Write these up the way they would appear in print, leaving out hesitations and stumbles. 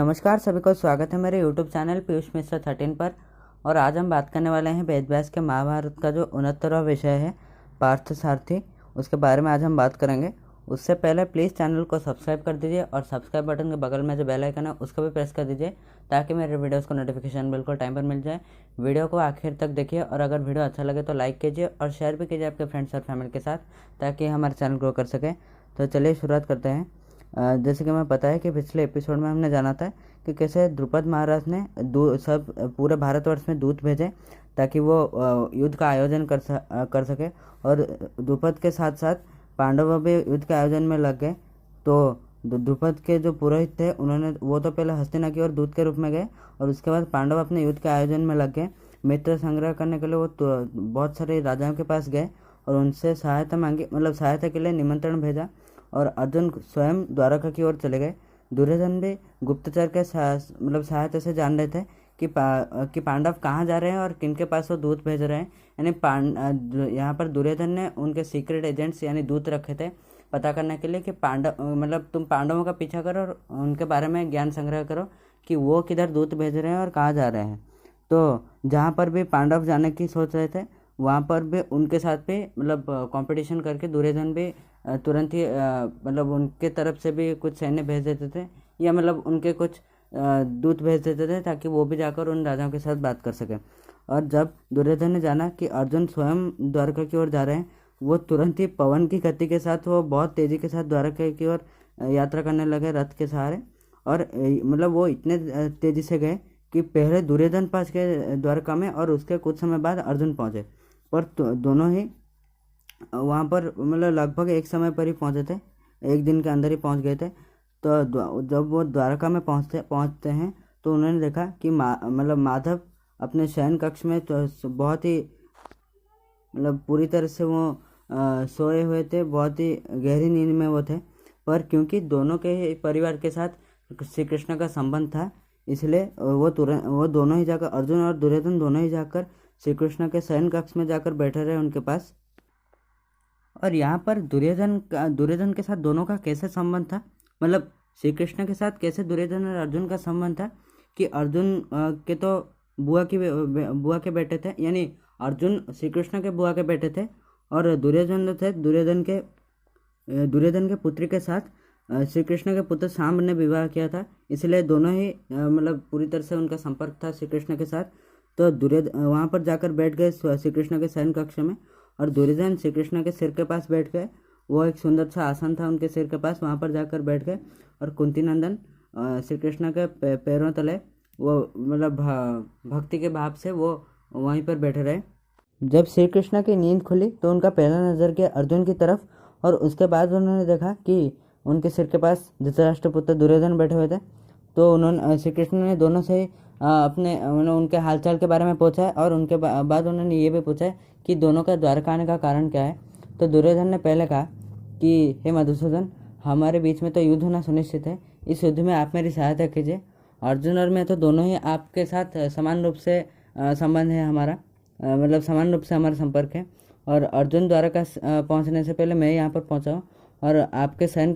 नमस्कार सभी को स्वागत है मेरे यूट्यूब चैनल पीयूष मिश्रा 13 पर। और आज हम बात करने वाले हैं वेद व्यास के महाभारत का जो 69वां विषय है पार्थ सारथी, उसके बारे में आज हम बात करेंगे। उससे पहले प्लीज़ चैनल को सब्सक्राइब कर दीजिए और सब्सक्राइब बटन के बगल में जो बेल आइकन है उसको भी प्रेस कर दीजिए ताकि मेरे वीडियोज़ को नोटिफिकेशन बिल्कुल टाइम पर मिल जाए। वीडियो को आखिर तक देखिए और अगर वीडियो अच्छा लगे तो लाइक कीजिए और शेयर भी कीजिए आपके फ्रेंड्स और फैमिली के साथ ताकि हमारा चैनल ग्रो कर सके। तो चलिए शुरुआत करते हैं। जैसे कि हमें पता है कि पिछले एपिसोड में हमने जाना था कि कैसे द्रुपद महाराज ने सब पूरे भारतवर्ष में दूत भेजे ताकि वो युद्ध का आयोजन कर सके। और द्रुपद के साथ साथ पांडव भी युद्ध के आयोजन में लग गए। तो द्रुपद के जो पुरोहित थे उन्होंने वो तो पहले हस्तिना की ओर दूत के रूप में गए और उसके बाद पांडव अपने युद्ध के आयोजन में लग गए। मित्र संग्रह करने के लिए वो बहुत सारे राजाओं के पास गए और उनसे सहायता मांगी, मतलब सहायता के लिए निमंत्रण भेजा। और अर्जुन स्वयं द्वारका की ओर चले गए। दुर्योधन भी गुप्तचर के सहायता से जान रहे थे कि पांडव कहाँ जा रहे हैं और किनके पास वो दूत भेज रहे हैं। यानी यहाँ पर दुर्योधन ने उनके सीक्रेट एजेंट्स यानी दूत रखे थे पता करने के लिए कि तुम पांडवों का पीछा करो और उनके बारे में ज्ञान संग्रह करो कि वो किधर दूत भेज रहे हैं और कहाँ जा रहे हैं। तो जहाँ पर भी पांडव जाने की सोच रहे थे वहाँ पर भी उनके साथ भी कंपटीशन करके दुर्योधन भी तुरंत ही उनके तरफ से भी कुछ सैन्य भेज देते थे या उनके कुछ दूत भेज देते थे ताकि वो भी जाकर उन राजाओं के साथ बात कर सके। और जब दुर्योधन ने जाना कि अर्जुन स्वयं द्वारका की ओर जा रहे हैं, वो तुरंत ही पवन की गति के साथ वो बहुत तेज़ी के साथ द्वारका की ओर यात्रा करने लगे रथ के सहारे। और वो इतने तेज़ी से गए कि पहले दुर्योधन पास गए द्वारका में और उसके कुछ समय बाद अर्जुन पहुँचे। पर दोनों ही वहाँ पर लगभग एक समय पर ही पहुँचे थे, एक दिन के अंदर ही पहुँच गए थे। तो जब वो द्वारका में पहुँचते हैं तो उन्होंने देखा कि माधव अपने शयन कक्ष में तो बहुत ही पूरी तरह से वो सोए हुए थे, बहुत ही गहरी नींद में वो थे। पर क्योंकि दोनों के ही परिवार के साथ श्री कृष्ण का संबंध था इसलिए वो दोनों ही जाकर, अर्जुन और दुर्योधन दोनों ही जाकर श्री कृष्ण के शयन कक्ष में जाकर बैठे रहे उनके पास। और यहाँ पर दुर्योधन के साथ दोनों का कैसे संबंध था, श्री कृष्ण के साथ कैसे दुर्योधन और अर्जुन का संबंध था कि अर्जुन के तो बुआ के बेटे थे, यानी अर्जुन श्री कृष्ण के बुआ के बेटे थे और दुर्योधन थे दुर्योधन के पुत्री के साथ श्री कृष्ण के पुत्र सांब ने विवाह किया था, इसलिए दोनों ही पूरी तरह से उनका संपर्क था श्री कृष्ण के साथ। तो दुर्योधन वहाँ पर जाकर बैठ गए श्री कृष्ण के शयन कक्ष में और दुर्योधन श्री कृष्ण के सिर के पास बैठ गए। वो एक सुंदर सा आसन था उनके सिर के पास, वहाँ पर जाकर बैठ गए और कुंती नंदन श्री कृष्ण के पैरों तले वो भक्ति के भाव से वो वहीं पर बैठे रहे। जब श्री कृष्ण की नींद खुली तो उनका पहला नज़र गया अर्जुन की तरफ और उसके बाद उन्होंने देखा कि उनके सिर के पास धृतराष्ट्र पुत्र दुर्योधन बैठे हुए थे। तो उन्होंने श्री कृष्ण ने दोनों से अपने उनके हालचाल के बारे में पूछा है और उनके बाद उन्होंने ये भी पूछा है कि दोनों का द्वारका आने का कारण क्या है। तो दुर्योधन ने पहले कहा कि हे मधुसूदन, हमारे बीच में तो युद्ध होना सुनिश्चित है, इस युद्ध में आप मेरी सहायता कीजिए। अर्जुन और मैं तो दोनों ही आपके साथ समान रूप से संबंध है हमारा, समान रूप से हमारा संपर्क है। और अर्जुन द्वारका पहुँचने से पहले मैं यहाँ पर पहुँचा हूँ और आपके शयन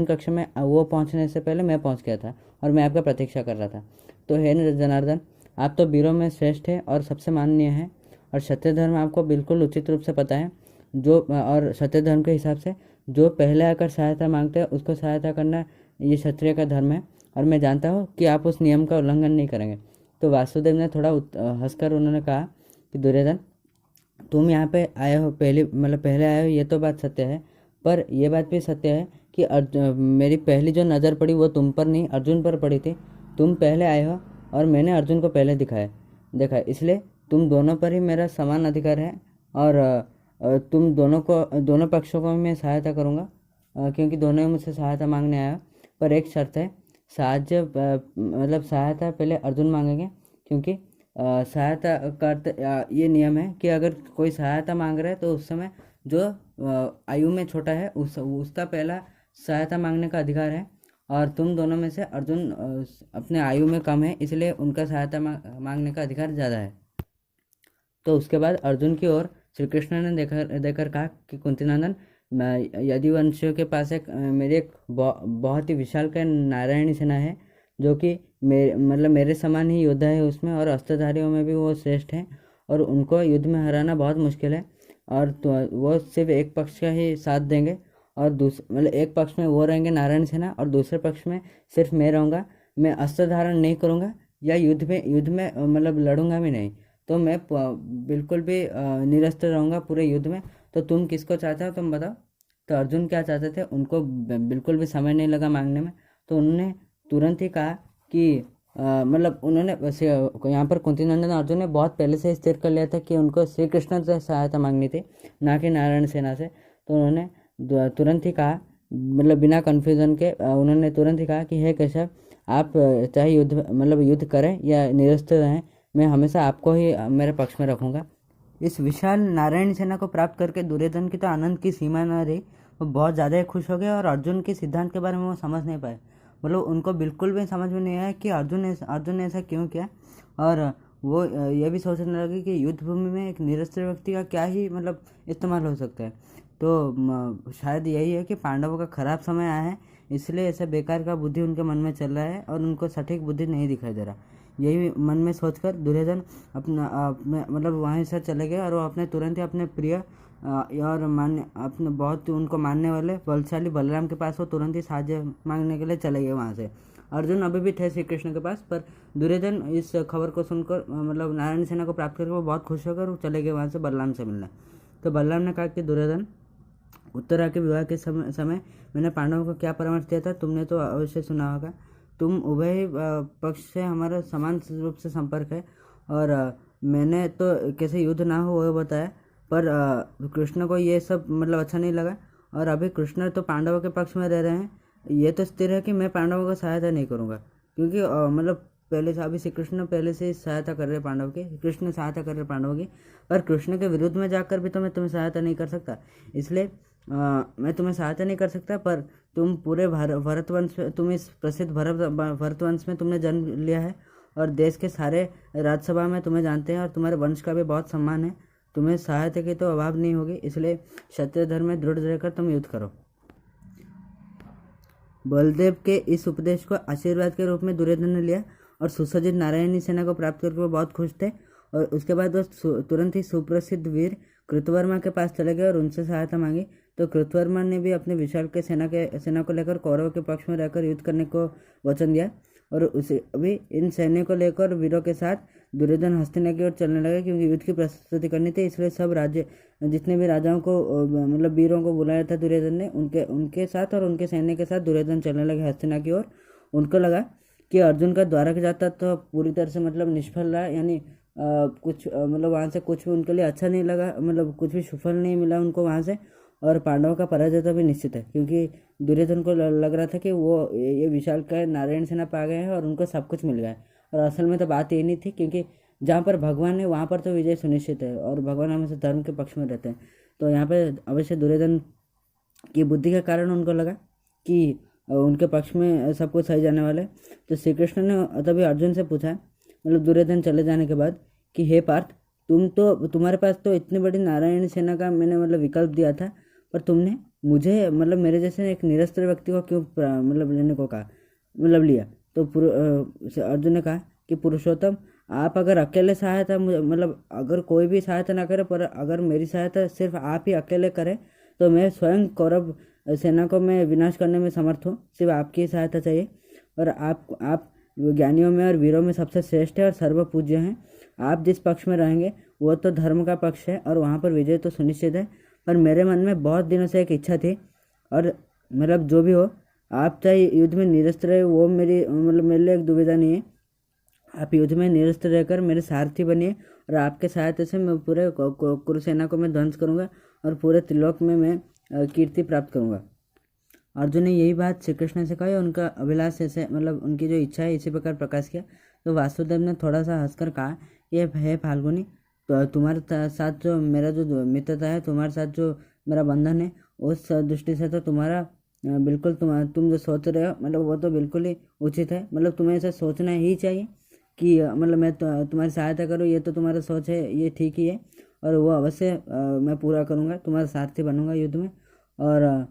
कक्ष में वो पहुँचने से पहले मैं पहुँच गया था और मैं आपका प्रतीक्षा कर रहा था। तो हे जनार्दन, आप तो वीरों में श्रेष्ठ है और सबसे माननीय है और सत्य धर्म आपको बिल्कुल उचित रूप से पता है। और सत्य धर्म के हिसाब से जो पहले आकर सहायता मांगते हैं उसको सहायता करना ये क्षत्रिय का धर्म है और मैं जानता हूँ कि आप उस नियम का उल्लंघन नहीं करेंगे। तो वासुदेव ने थोड़ा हंसकर उन्होंने कहा कि दुर्योधन, तुम यहाँ पे आए हो पहले आए हो, ये तो बात सत्य है, पर यह बात भी सत्य है कि मेरी पहली जो नज़र पड़ी वो तुम पर नहीं अर्जुन पर पड़ी थी। तुम पहले आए हो और मैंने अर्जुन को पहले देखा, इसलिए तुम दोनों पर ही मेरा समान अधिकार है और तुम दोनों पक्षों को मैं सहायता करूँगा क्योंकि दोनों ही मुझसे सहायता मांगने आया। पर एक शर्त है, सहायता पहले अर्जुन मांगेंगे क्योंकि सहायता करते ये नियम है कि अगर कोई सहायता मांग रहा है तो उस समय जो आयु में छोटा है उसका पहला सहायता मांगने का अधिकार है और तुम दोनों में से अर्जुन अपने आयु में कम है इसलिए उनका सहायता मांगने का अधिकार ज़्यादा है। तो उसके बाद अर्जुन की ओर श्री कृष्ण ने देखकर कहा कि कुंतीनंदन, यदि वंशियों के पास मेरी एक बहुत ही विशाल का नारायणी सेना है जो कि मेरे समान ही योद्धा है उसमें, और अस्त्रधारियों में भी वो श्रेष्ठ हैं, और उनको युद्ध में हराना बहुत मुश्किल है। और तो वो सिर्फ एक पक्ष का ही साथ देंगे, और एक पक्ष में वो रहेंगे नारायण सेना, और दूसरे पक्ष में सिर्फ मैं रहूँगा। मैं अस्त्र धारण नहीं करूँगा, या युद्ध में लड़ूंगा भी नहीं। तो मैं बिल्कुल भी निरस्त्र रहूँगा पूरे युद्ध में। तो तुम किसको चाहते हो, तुम बताओ। तो अर्जुन क्या चाहते थे, उनको बिल्कुल भी समय नहीं लगा मांगने में। तो उन्होंने तुरंत ही कहा कि उन्होंने वैसे यहाँ पर कुंती नंदन अर्जुन ने बहुत पहले से स्थिर कर लिया था कि उनको श्री कृष्ण से सहायता मांगनी थी, ना कि नारायण सेना से। तो उन्होंने तुरंत ही कहा, बिना कन्फ्यूज़न के उन्होंने तुरंत ही कहा कि हे केशव, आप चाहे युद्ध करें या निरस्त्र रहें, मैं हमेशा आपको ही मेरे पक्ष में रखूँगा। इस विशाल नारायण सेना को प्राप्त करके दुर्योधन की तो आनंद की सीमा न रही। वो बहुत ज़्यादा ही खुश हो गए, और अर्जुन के सिद्धांत के बारे में वो समझ नहीं पाए। उनको बिल्कुल भी समझ में नहीं आया कि अर्जुन ने ऐसा क्यों किया। और वो ये भी सोचने लगे कि युद्ध भूमि में एक निरस्त्र व्यक्ति का क्या ही इस्तेमाल हो सकता है। तो शायद यही है कि पांडवों का खराब समय आया है, इसलिए ऐसा बेकार का बुद्धि उनके मन में चल रहा है, और उनको सटीक बुद्धि नहीं दिखाई दे रहा। यही मन में सोचकर दुर्योधन वहाँ से चले गए, और वो तुरंत ही अपने प्रिय और अपने बहुत उनको मानने वाले बलशाली बलराम के पास वो तुरंत ही साहाय्य मांगने के लिए चले गए वहाँ से। अर्जुन अभी भी थे श्री कृष्ण के पास, पर दुर्योधन इस खबर को सुनकर नारायण सेना को प्राप्त करके वो बहुत खुश होकर वो चले गए वहाँ से बलराम से मिलने। तो बलराम ने कहा कि दुर्योधन, उत्तरा के विवाह के समय मैंने पांडवों को क्या परामर्श दिया था, तुमने तो अवश्य सुना होगा। तुम उभय पक्ष से हमारा समान रूप से संपर्क है, और मैंने तो कैसे युद्ध ना हो वो बताया, पर कृष्ण को ये सब अच्छा नहीं लगा। और अभी कृष्ण तो पांडवों के पक्ष में रह रहे हैं, ये तो स्थिर है कि मैं पांडवों को सहायता नहीं करूँगा, क्योंकि पहले से अभी श्री कृष्ण पहले से सहायता कर रहे पांडव की, कृष्ण सहायता कर रहे पांडवों की। पर कृष्ण के विरुद्ध में जाकर भी तो मैं तुम्हें सहायता नहीं कर सकता, इसलिए मैं तुम्हें सहायता नहीं कर सकता। पर तुम पूरे भरतवंश, तुम इस प्रसिद्ध भरतवंश में तुमने जन्म लिया है, और देश के सारे राज्यसभा में तुम्हें जानते हैं, और तुम्हारे वंश का भी बहुत सम्मान है। तुम्हें सहायता की तो अभाव नहीं होगी, इसलिए क्षत्रिय धर्म में दृढ़ रहकर तुम युद्ध करो। बलदेव के इस उपदेश को आशीर्वाद के रूप में दुर्योधन ने लिया, और सुसज्जित नारायणी सेना को प्राप्त करके वो बहुत खुश थे। और उसके बाद वो तुरंत ही सुप्रसिद्ध वीर कृतवर्मा के पास चले गए और उनसे सहायता मांगी। तो कृतवर्मा ने भी अपने विशाल के सेना को लेकर कौरव के पक्ष में रहकर युद्ध करने को वचन दिया, और उसे अभी इन सैन्य को लेकर वीरों के साथ दुर्योधन हस्तिना की ओर चलने लगे, क्योंकि युद्ध की प्रस्तुति करनी थी। इसलिए सब राज्य जितने भी राजाओं को वीरों को बुलाया था दुर्योधन ने, उनके साथ और उनके सैन्य के साथ दुर्योधन चलने लगे हस्तिना की ओर। उनको लगा कि अर्जुन का द्वारका की यात्रा तो पूरी तरह से निष्फल रहा, यानी कुछ वहाँ से कुछ भी उनके लिए अच्छा नहीं लगा, कुछ भी सफल नहीं मिला उनको वहाँ से। और पांडवों का पराजय तो भी निश्चित है, क्योंकि दुर्योधन को लग रहा था कि वो ये विशाल का नारायण सेना पा गए हैं और उनको सब कुछ मिल गया है। और असल में तो बात ये नहीं थी, क्योंकि जहाँ पर भगवान है वहाँ पर तो विजय सुनिश्चित है, और भगवान हमेशा धर्म के पक्ष में रहते हैं। तो यहाँ पे अवश्य दुर्योधन की बुद्धि के कारण उनको लगा कि उनके पक्ष में सब कुछ सही जाने वाला है। तो श्री कृष्ण ने तभी अर्जुन से पूछा, दुर्योधन चले जाने के बाद, कि हे पार्थ, तुम्हारे पास तो इतनी बड़ी नारायण सेना का मैंने विकल्प दिया था, पर तुमने मुझे मेरे जैसे एक निरस्त्र व्यक्ति को क्यों लेने को कहा, लिया। तो अर्जुन ने कहा कि पुरुषोत्तम, आप अगर अकेले सहायता अगर कोई भी सहायता ना करे, पर अगर मेरी सहायता सिर्फ आप ही अकेले करें, तो मैं स्वयं कौरव सेना को मैं विनाश करने में समर्थ हूँ। सिर्फ आपकी सहायता चाहिए, और आप ज्ञानियों में और वीरों में सबसे श्रेष्ठ है और सर्वपूज्य हैं। आप जिस पक्ष में रहेंगे वो तो धर्म का पक्ष है, और वहाँ पर विजय तो सुनिश्चित है। पर मेरे मन में बहुत दिनों से एक इच्छा थी, और जो भी हो, आप चाहे युद्ध में निरस्त्र रहे, वो मेरे लिए एक दुविधा नहीं है। आप युद्ध में निरस्त्र रहकर मेरे सारथी बनिए, और आपके सहायता से मैं पूरे कुरुसेना को मैं ध्वंस करूँगा, और पूरे त्रिलोक में मैं कीर्ति प्राप्त करूँगा। अर्जुन ने यही बात श्री कृष्ण से कही, उनका अभिलाष ऐसे उनकी जो इच्छा है इसी प्रकार प्रकाश किया। तो वासुदेव ने थोड़ा सा हंसकर कहा, ये है फाल्गुनी, तो तुम्हारे साथ जो मेरा जो मित्रता है, तुम्हारे साथ जो मेरा बंधन है, उस दृष्टि से तो तुम्हारा बिल्कुल तुम जो सोच रहे हो वो तो बिल्कुल ही उचित है। तुम्हें ऐसा सोचना ही चाहिए कि मैं तुम्हारी सहायता करूँ, ये तो तुम्हारा सोच है, ये ठीक ही है, और वो अवश्य मैं पूरा करूँगा, तुम्हारा सारथी बनूंगा युद्ध में। और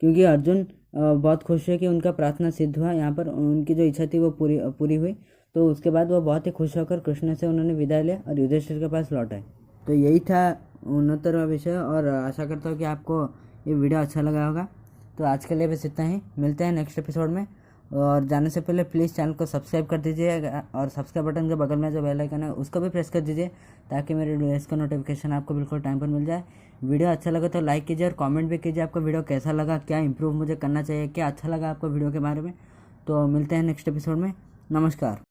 क्योंकि अर्जुन बहुत खुश है कि उनका प्रार्थना सिद्ध हुआ, यहाँ पर उनकी जो इच्छा थी वो पूरी हुई। तो उसके बाद वो बहुत ही खुश होकर कृष्ण से उन्होंने विदाई लिया और युधिष्ठिर के पास लौट आए। तो यही था 69वां विषय, और आशा करता हूँ कि आपको ये वीडियो अच्छा लगा होगा। तो आज के लिए बस इतना ही, मिलते हैं नेक्स्ट एपिसोड में। और जाने से पहले प्लीज़ चैनल को सब्सक्राइब कर दीजिए, और सब्सक्राइब बटन के बगल में जो बेल आइकन है उसको भी प्रेस कर दीजिए, ताकि मेरे वीडियोस का नोटिफिकेशन आपको बिल्कुल टाइम पर मिल जाए। वीडियो अच्छा लगे तो लाइक कीजिए और कमेंट भी कीजिए आपको वीडियो कैसा लगा, क्या इंप्रूव मुझे करना चाहिए, क्या अच्छा लगा आपको वीडियो के बारे में। तो मिलते हैं नेक्स्ट एपिसोड में। नमस्कार।